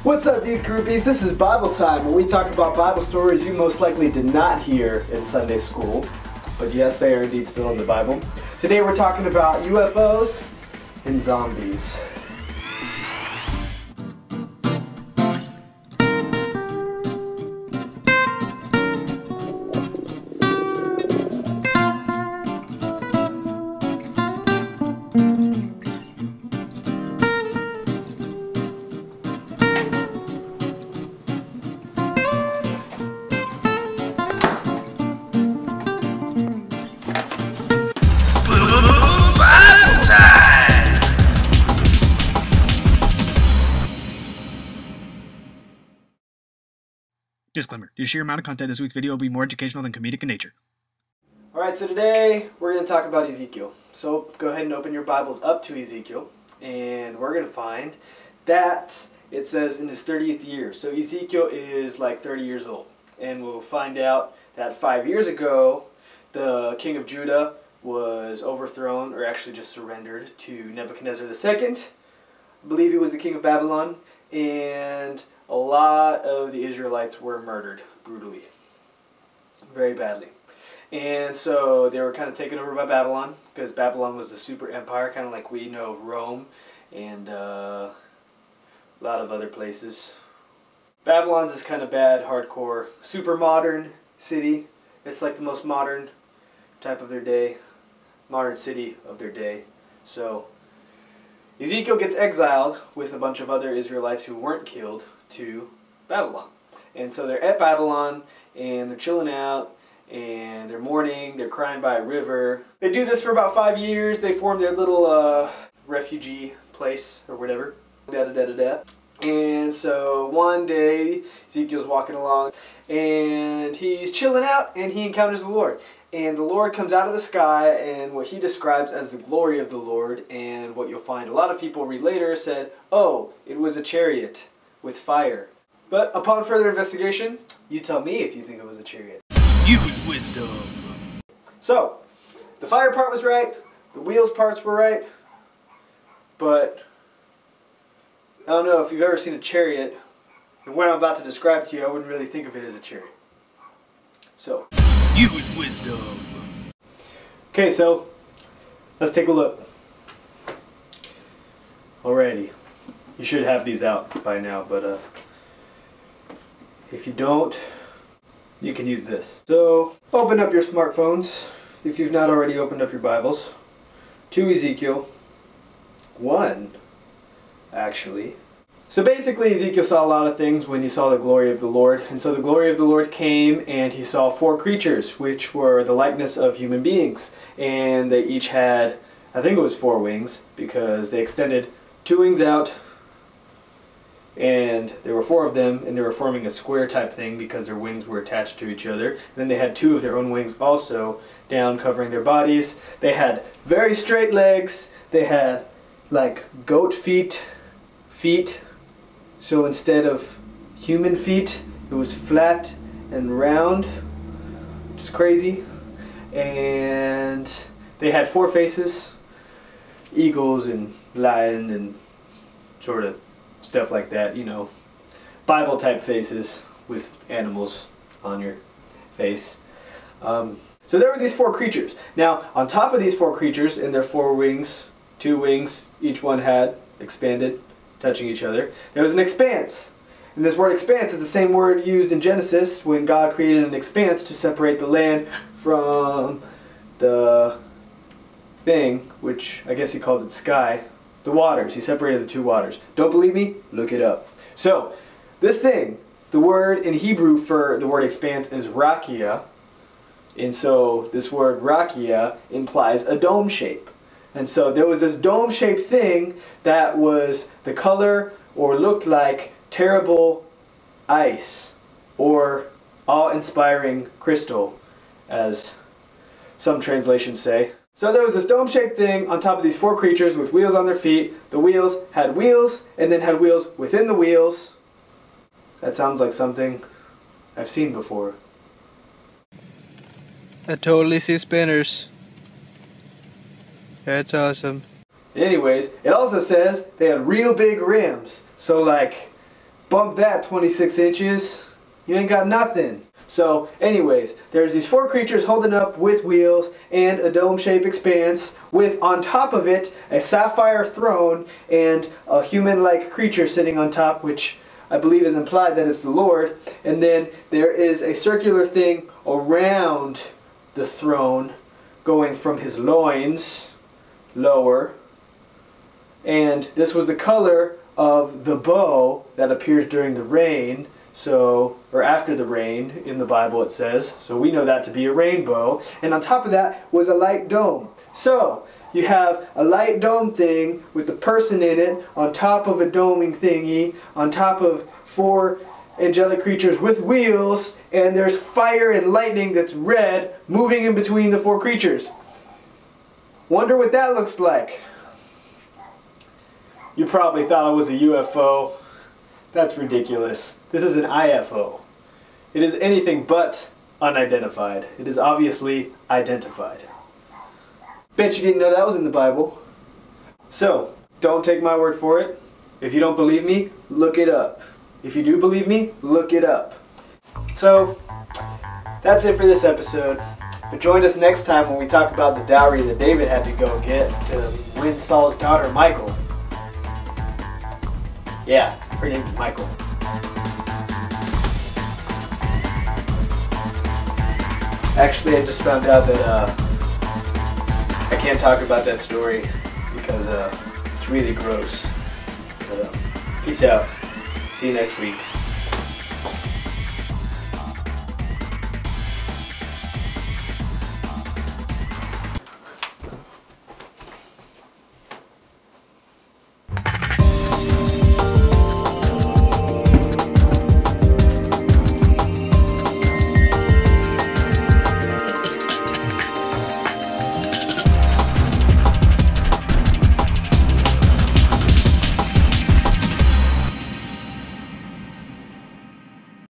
What's up, youth groupies? This is Bible Time, where we talk about Bible stories you most likely did not hear in Sunday school. But yes, they are indeed still in the Bible. Today we're talking about UFOs and zombies. Disclaimer, the sheer amount of content in this week's video will be more educational than comedic in nature. Alright, so today we're going to talk about Ezekiel. So go ahead and open your Bibles up to Ezekiel, and we're going to find that it says in his 30th year. So Ezekiel is like 30 years old, and we'll find out that 5 years ago the king of Judah was overthrown, or actually just surrendered, to Nebuchadnezzar II. I believe he was the king of Babylon, and a lot of the Israelites were murdered brutally, very badly. And so they were kind of taken over by Babylon, because Babylon was the super empire, kind of like we know of Rome and a lot of other places. Babylon's this kind of bad, hardcore, super modern city. It's like the most modern type of their day, modern city of their day. So Ezekiel gets exiled with a bunch of other Israelites who weren't killed to Babylon. And so they're at Babylon, and they're chilling out, and they're mourning, they're crying by a river. They do this for about 5 years. They form their little refugee place, or whatever. And so one day, Ezekiel's walking along, and he's chilling out, and he encounters the Lord. And the Lord comes out of the sky, and what he describes as the glory of the Lord, and what you'll find a lot of people read later said, oh, it was a chariot with fire. But upon further investigation, you tell me if you think it was a chariot. Use wisdom. So, the fire part was right, the wheels parts were right, but I don't know if you've ever seen a chariot, and what I'm about to describe to you, I wouldn't really think of it as a chariot. So, use wisdom. Okay, so let's take a look. Alrighty, you should have these out by now, but if you don't, you can use this. So, open up your smartphones, if you've not already opened up your Bibles, to Ezekiel 1, actually. So basically, Ezekiel saw a lot of things when he saw the glory of the Lord. And so the glory of the Lord came, and he saw 4 creatures, which were the likeness of human beings. And they each had, I think it was 4 wings, because they extended 2 wings out, and there were 4 of them, and they were forming a square type thing because their wings were attached to each other. And then they had 2 of their own wings also down, covering their bodies. They had very straight legs. They had like goat feet. So instead of human feet, it was flat and round, which is crazy. And they had 4 faces, eagles and lion and sort of stuff like that, you know, Bible type faces with animals on your face. So there were these 4 creatures. Now, on top of these 4 creatures, in their 4 wings, 2 wings each one had, expanded, touching each other, there was an expanse. And this word expanse is the same word used in Genesis when God created an expanse to separate the land from the thing, which I guess he called it sky, the waters. He separated the 2 waters. Don't believe me? Look it up. So, this thing, the word in Hebrew for the word expanse is rakia, and so this word rakia implies a dome shape. And so there was this dome-shaped thing that was the color or looked like terrible ice or awe-inspiring crystal, as some translations say. So there was this dome-shaped thing on top of these 4 creatures with wheels on their feet. The wheels had wheels, and then had wheels within the wheels. That sounds like something I've seen before. I totally see spinners. That's awesome. Anyways, it also says they had real big rims. So like Bump that 26 inches. You ain't got nothing. So anyways, there's these 4 creatures holding up with wheels and a dome-shaped expanse with on top of it a sapphire throne and a human-like creature sitting on top, which I believe is implied that it's the Lord. And then there is a circular thing around the throne going from his loins lower. And this was the color of the bow that appears during the rain. So, or after the rain, in the Bible it says. So we know that to be a rainbow. And on top of that was a light dome. So, you have a light dome thing with a person in it, on top of a doming thingy, on top of 4 angelic creatures with wheels, and there's fire and lightning that's red moving in between the 4 creatures. Wonder what that looks like. You probably thought it was a UFO. That's ridiculous. This is an IFO. It is anything but unidentified. It is obviously identified. Bet you didn't know that was in the Bible. So, don't take my word for it. If you don't believe me, look it up. If you do believe me, look it up. So, that's it for this episode. But join us next time when we talk about the dowry that David had to go get to win Saul's daughter, Michal. Yeah, her name is Michal. Actually, I just found out that I can't talk about that story because it's really gross. But, peace out. See you next week.